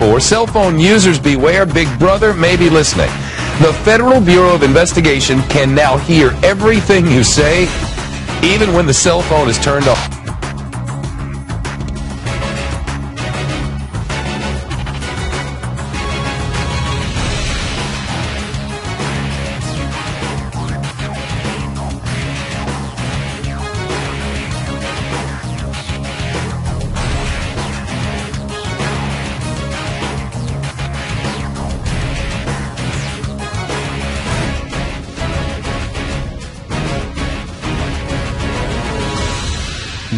for. Cell phone users beware, Big Brother may be listening. The Federal Bureau of Investigation can now hear everything you say, even when the cell phone is turned off.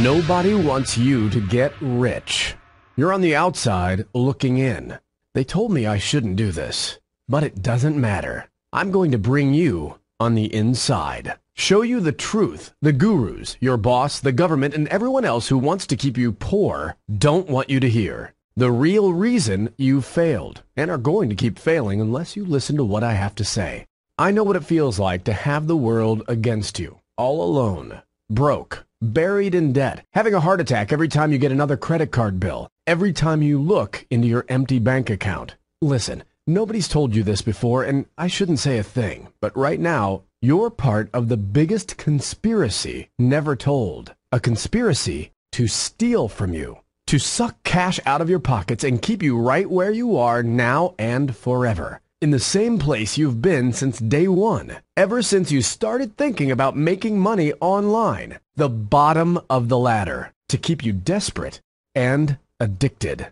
Nobody wants you to get rich. You're on the outside looking in. They told me I shouldn't do this, but it doesn't matter. I'm going to bring you on the inside. Show you the truth the gurus, your boss, the government, and everyone else who wants to keep you poor don't want you to hear. The real reason you failed and are going to keep failing unless you listen to what I have to say. I know what it feels like to have the world against you, all alone, broke, buried in debt, having a heart attack every time you get another credit card bill, every time you look into your empty bank account. Listen, nobody's told you this before, and I shouldn't say a thing, but right now, you're part of the biggest conspiracy never told. A conspiracy to steal from you, to suck cash out of your pockets and keep you right where you are now and forever. In the same place you've been since day one, ever since you started thinking about making money online. The bottom of the ladder, to keep you desperate and addicted.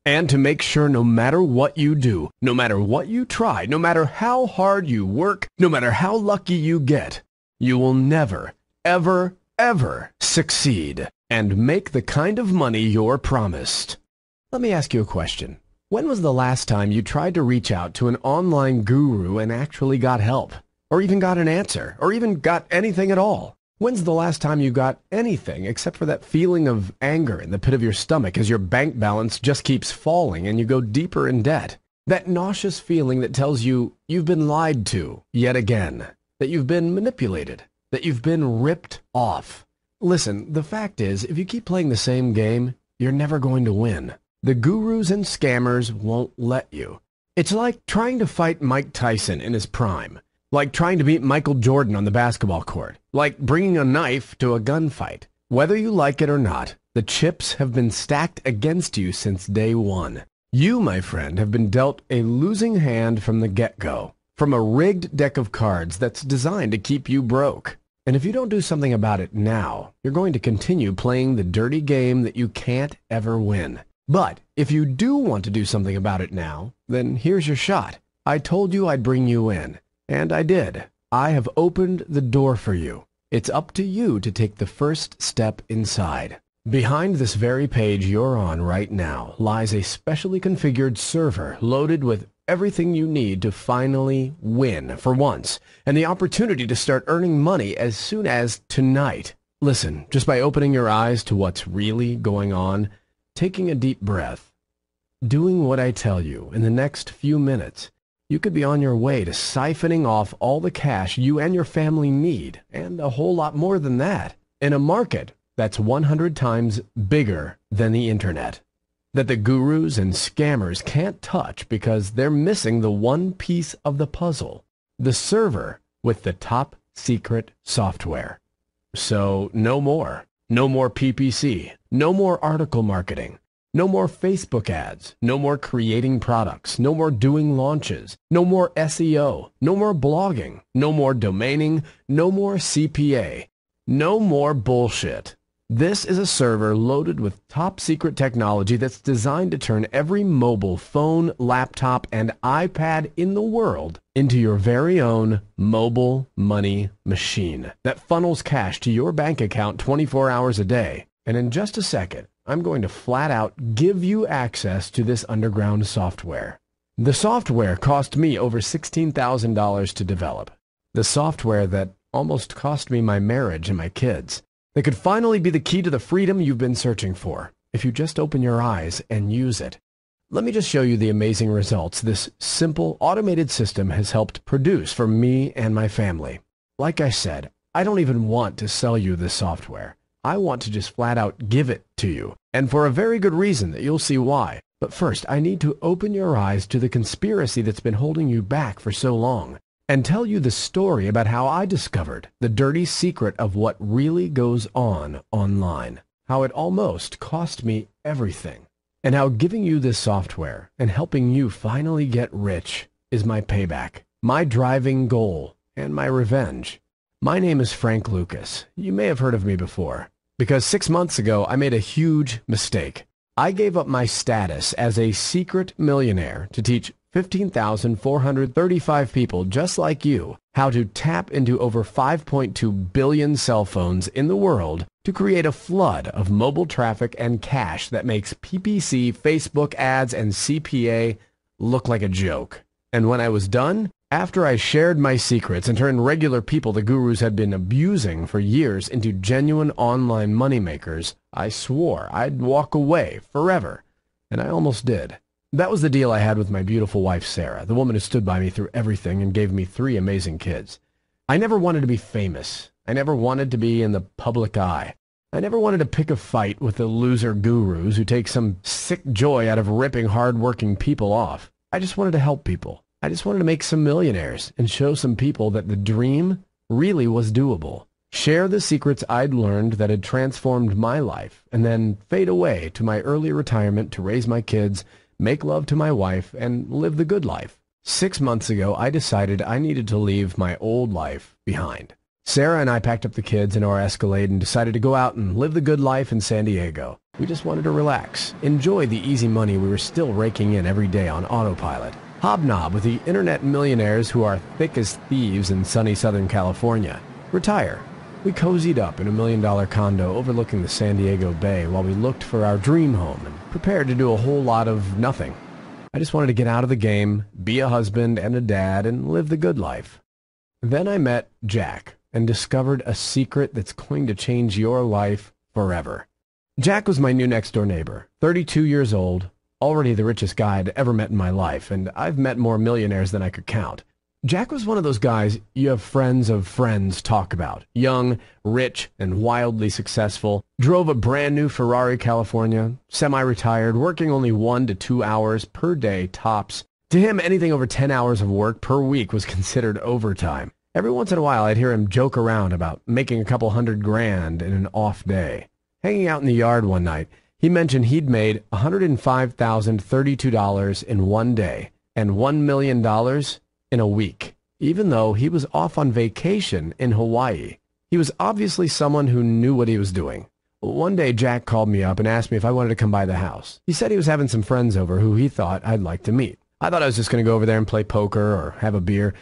And to make sure no matter what you do, no matter what you try, no matter how hard you work, no matter how lucky you get, you will never, ever, ever succeed and make the kind of money you're promised. Let me ask you a question. When was the last time you tried to reach out to an online guru and actually got help? Or even got an answer? Or even got anything at all? When's the last time you got anything except for that feeling of anger in the pit of your stomach as your bank balance just keeps falling and you go deeper in debt? That nauseous feeling that tells you you've been lied to yet again, that you've been manipulated, that you've been ripped off. Listen, the fact is, if you keep playing the same game, you're never going to win. The gurus and scammers won't let you. It's like trying to fight Mike Tyson in his prime. Like trying to beat Michael Jordan on the basketball court. Like bringing a knife to a gunfight. Whether you like it or not, the chips have been stacked against you since day one. You, my friend, have been dealt a losing hand from the get-go. From a rigged deck of cards that's designed to keep you broke. And if you don't do something about it now, you're going to continue playing the dirty game that you can't ever win. But if you do want to do something about it now, then here's your shot. I told you I'd bring you in, and I did. I have opened the door for you. It's up to you to take the first step inside. Behind this very page you're on right now lies a specially configured server loaded with everything you need to finally win for once, and the opportunity to start earning money as soon as tonight. Listen, just by opening your eyes to what's really going on, taking a deep breath, doing what I tell you in the next few minutes, you could be on your way to siphoning off all the cash you and your family need, and a whole lot more than that, in a market that's 100 times bigger than the internet, that the gurus and scammers can't touch because they're missing the one piece of the puzzle, the server with the top secret software. So no more. No more PPC, no more article marketing, no more Facebook ads, no more creating products, no more doing launches, no more SEO, no more blogging, no more domaining, no more CPA, no more bullshit. This is a server loaded with top secret technology that's designed to turn every mobile phone, laptop, and iPad in the world into your very own mobile money machine that funnels cash to your bank account 24 hours a day. And in just a second, I'm going to flat out give you access to this underground software. The software cost me over $16,000 to develop. The software that almost cost me my marriage and my kids. That could finally be the key to the freedom you've been searching for, if you just open your eyes and use it. Let me just show you the amazing results this simple, automated system has helped produce for me and my family. Like I said, I don't even want to sell you this software. I want to just flat out give it to you, and for a very good reason that you'll see why. But first, I need to open your eyes to the conspiracy that's been holding you back for so long, and tell you the story about how I discovered the dirty secret of what really goes on online, how it almost cost me everything, and how giving you this software and helping you finally get rich is my payback, my driving goal, and my revenge. My name is Frank Lucas. You may have heard of me before, because 6 months ago I made a huge mistake. I gave up my status as a secret millionaire to teach 15,435 people just like you how to tap into over 5.2 billion cell phones in the world to create a flood of mobile traffic and cash that makes PPC, Facebook ads, and CPA look like a joke. And when I was done, after I shared my secrets and turned regular people the gurus had been abusing for years into genuine online moneymakers, I swore I'd walk away forever. And I almost did. That was the deal I had with my beautiful wife, Sarah, the woman who stood by me through everything and gave me 3 amazing kids. I never wanted to be famous. I never wanted to be in the public eye. I never wanted to pick a fight with the loser gurus who take some sick joy out of ripping hard-working people off. I just wanted to help people. I just wanted to make some millionaires and show some people that the dream really was doable. Share the secrets I'd learned that had transformed my life, and then fade away to my early retirement to raise my kids, make love to my wife, and live the good life. 6 months ago, I decided I needed to leave my old life behind. Sarah and I packed up the kids in our Escalade and decided to go out and live the good life in San Diego. We just wanted to relax, enjoy the easy money we were still raking in every day on autopilot, hobnob with the internet millionaires who are thick as thieves in sunny Southern California, retire. We cozied up in a $1 million condo overlooking the San Diego Bay while we looked for our dream home and prepared to do a whole lot of nothing. I just wanted to get out of the game, be a husband and a dad, and live the good life. Then I met Jack and discovered a secret that's going to change your life forever. Jack was my new next-door neighbor, 32 years old, already the richest guy I'd ever met in my life, and I've met more millionaires than I could count. Jack was one of those guys you have friends of friends talk about. Young, rich, and wildly successful. Drove a brand new Ferrari California, semi-retired, working only 1 to 2 hours per day tops. To him, anything over 10 hours of work per week was considered overtime. Every once in a while, I'd hear him joke around about making a couple $100,000 in an off day. Hanging out in the yard one night, he mentioned he'd made $105,032 in one day and $1 million in a week, even though he was off on vacation in Hawaii. He was obviously someone who knew what he was doing. One day, Jack called me up and asked me if I wanted to come by the house. He said he was having some friends over who he thought I'd like to meet. I thought I was just going to go over there and play poker or have a beer,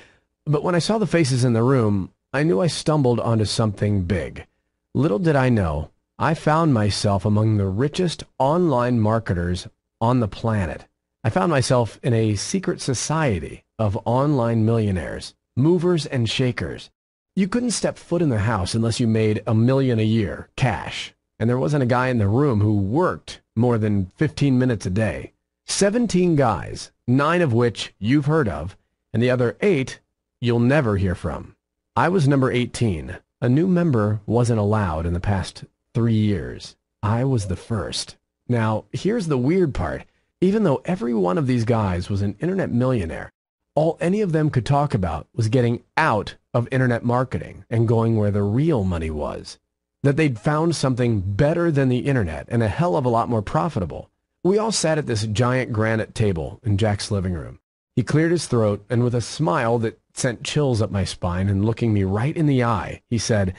but when I saw the faces in the room, I knew I stumbled onto something big. Little did I know, I found myself among the richest online marketers on the planet. I found myself in a secret society of online millionaires, movers and shakers. You couldn't step foot in the house unless you made $1 million a year, cash. And there wasn't a guy in the room who worked more than 15 minutes a day. 17 guys, 9 of which you've heard of, and the other 8 you'll never hear from. I was number 18. A new member wasn't allowed in the past 3 years. I was the first. Now, here's the weird part. Even though every one of these guys was an internet millionaire, all any of them could talk about was getting out of internet marketing and going where the real money was. That they'd found something better than the internet and a hell of a lot more profitable. We all sat at this giant granite table in Jack's living room. He cleared his throat, and with a smile that sent chills up my spine and looking me right in the eye, he said,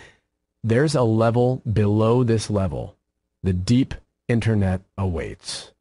"There's a level below this level. The deep internet awaits."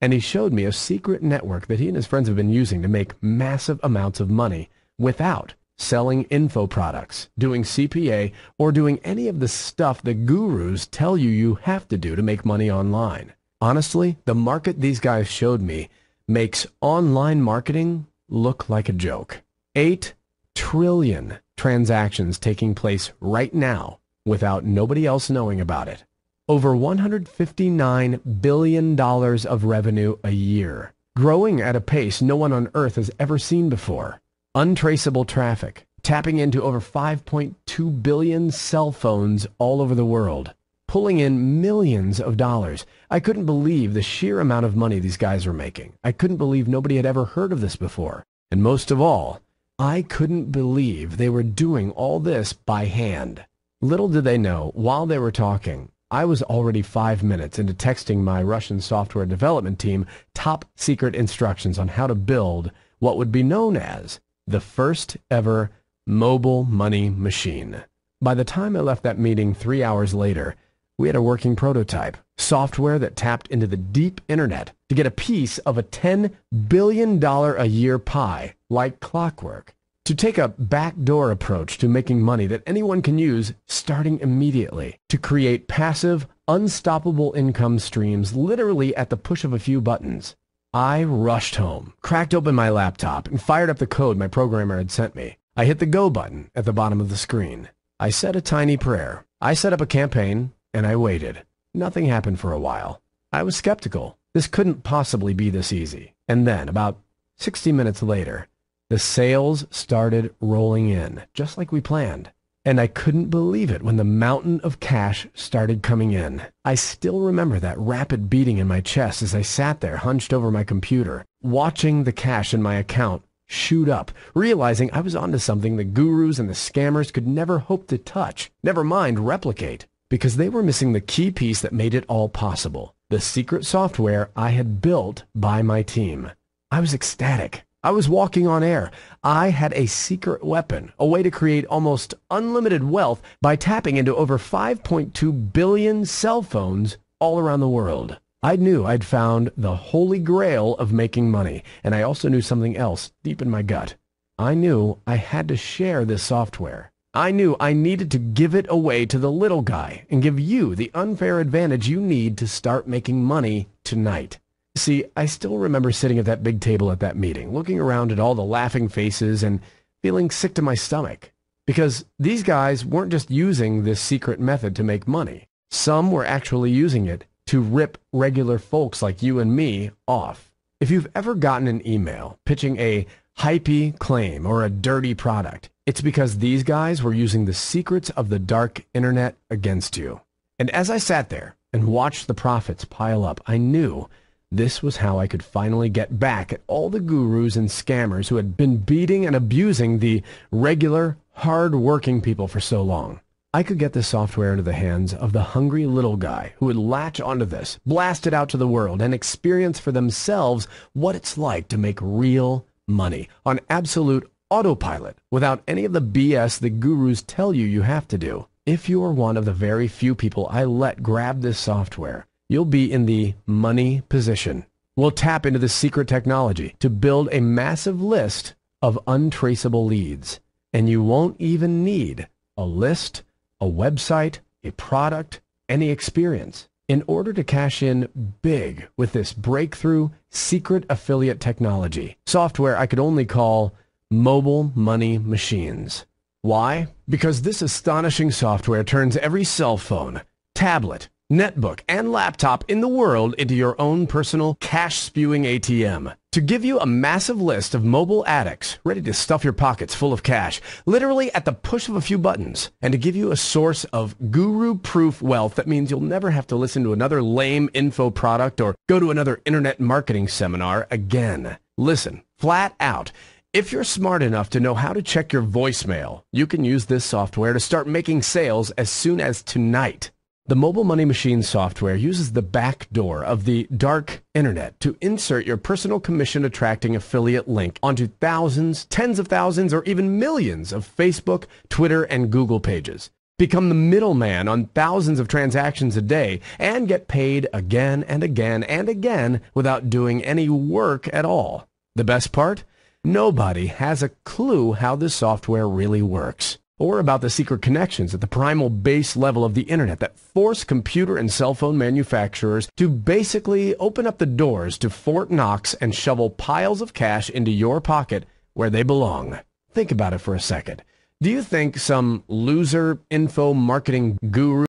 And he showed me a secret network that he and his friends have been using to make massive amounts of money without selling info products, doing CPA, or doing any of the stuff the gurus tell you have to do to make money online. Honestly, the market these guys showed me makes online marketing look like a joke. 8 trillion transactions taking place right now without nobody else knowing about it. Over $159 billion of revenue a year, growing at a pace no one on earth has ever seen before. Untraceable traffic, tapping into over 5.2 billion cell phones all over the world. pulling in millions of dollars. I couldn't believe the sheer amount of money these guys were making. I couldn't believe nobody had ever heard of this before. And most of all, I couldn't believe they were doing all this by hand. Little did they know, while they were talking, I was already 5 minutes into texting my Russian software development team top secret instructions on how to build what would be known as the first ever mobile money machine. By the time I left that meeting 3 hours later, we had a working prototype, software that tapped into the deep internet to get a piece of a $10 billion a year pie like clockwork, to take a backdoor approach to making money that anyone can use starting immediately, to create passive, unstoppable income streams literally at the push of a few buttons. I rushed home, cracked open my laptop, and fired up the code my programmer had sent me. I hit the go button at the bottom of the screen. I said a tiny prayer. I set up a campaign, and I waited. Nothing happened for a while. I was skeptical. This couldn't possibly be this easy. And then, about 60 minutes later, the sales started rolling in, just like we planned. And I couldn't believe it when the mountain of cash started coming in. I still remember that rapid beating in my chest as I sat there hunched over my computer, watching the cash in my account shoot up, realizing I was onto something the gurus and the scammers could never hope to touch, never mind replicate, because they were missing the key piece that made it all possible, the secret software I had built by my team. I was ecstatic. I was walking on air. I had a secret weapon, a way to create almost unlimited wealth by tapping into over 5.2 billion cell phones all around the world. I knew I'd found the holy grail of making money, and I also knew something else deep in my gut. I knew I had to share this software. I knew I needed to give it away to the little guy and give you the unfair advantage you need to start making money tonight. See, I still remember sitting at that big table at that meeting, looking around at all the laughing faces and feeling sick to my stomach. Because these guys weren't just using this secret method to make money. Some were actually using it to rip regular folks like you and me off. If you've ever gotten an email pitching a hypey claim or a dirty product, it's because these guys were using the secrets of the dark internet against you. And as I sat there and watched the profits pile up, I knew this was how I could finally get back at all the gurus and scammers who had been beating and abusing the regular, hard-working people for so long. I could get this software into the hands of the hungry little guy who would latch onto this, blast it out to the world, and experience for themselves what it's like to make real money on absolute autopilot without any of the BS the gurus tell you you have to do. If you are one of the very few people I let grab this software, you'll be in the money position. We'll tap into the secret technology to build a massive list of untraceable leads. And you won't even need a list, a website, a product, any experience in order to cash in big with this breakthrough secret affiliate technology. Software I could only call mobile money machines. Why? Because this astonishing software turns every cell phone, tablet, netbook, and laptop in the world into your own personal cash-spewing ATM. To give you a massive list of mobile addicts ready to stuff your pockets full of cash, literally at the push of a few buttons. And to give you a source of guru-proof wealth that means you'll never have to listen to another lame info product or go to another internet marketing seminar again. Listen, flat out. If you're smart enough to know how to check your voicemail, you can use this software to start making sales as soon as tonight. The mobile money machine software uses the back door of the dark internet to insert your personal commission-attracting affiliate link onto thousands, tens of thousands, or even millions of Facebook, Twitter, and Google pages. Become the middleman on thousands of transactions a day and get paid again and again and again without doing any work at all. The best part? Nobody has a clue how this software really works, or about the secret connections at the primal base level of the internet that force computer and cell phone manufacturers to basically open up the doors to Fort Knox and shovel piles of cash into your pocket where they belong. Think about it for a second. Do you think some loser info marketing guru